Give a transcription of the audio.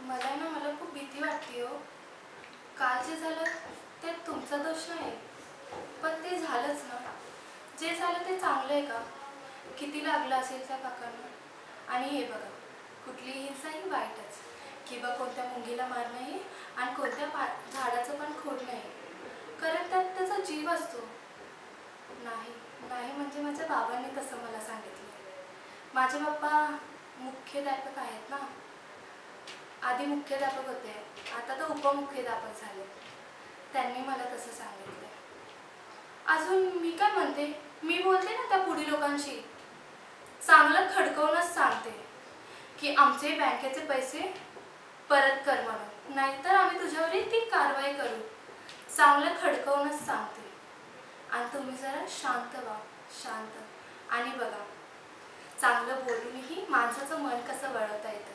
मला खूप भीती वाटते हो. काल जे झालं ते तुमचा दोष नाही, पण ते झालंच ना. जे झालं ते चांगलं आहे का? किती लागलं असेल त्या काकांना. आणि हे बघा, कुठलीही हिंसा ही वाईटच, किंवा कोणत्या मुंगीला मार नाही आणि कोणत्या झाडाचं पण खोड नाही, कारण त्यात त्याचा जीव असतो. नाही नाही म्हणजे माझ्या बाबांनी तसं मला सांगितलं. माझे बाप्पा मुख्याध्यापक आहेत ना. आधी मुख्याध्यापक होते, आता तर उपमुख्याध्यापक झाले. त्यांनी मला तसं सांगितलं. अजून मी काय म्हणते, मी बोलते ना त्या पुढील लोकांशी, चांगलं खडकवूनच सांगते की आमचे बँकेचे पैसे परत कर म्हणून, नाहीतर आम्ही तुझ्यावरील ती कारवाई करू. चांगलं खडकवूनच सांगते. आणि तुम्ही जरा शांत व्हा, शांत. आणि बघा, चांगलं बोलूनही माणसाचं मन कसं वळवता येतं.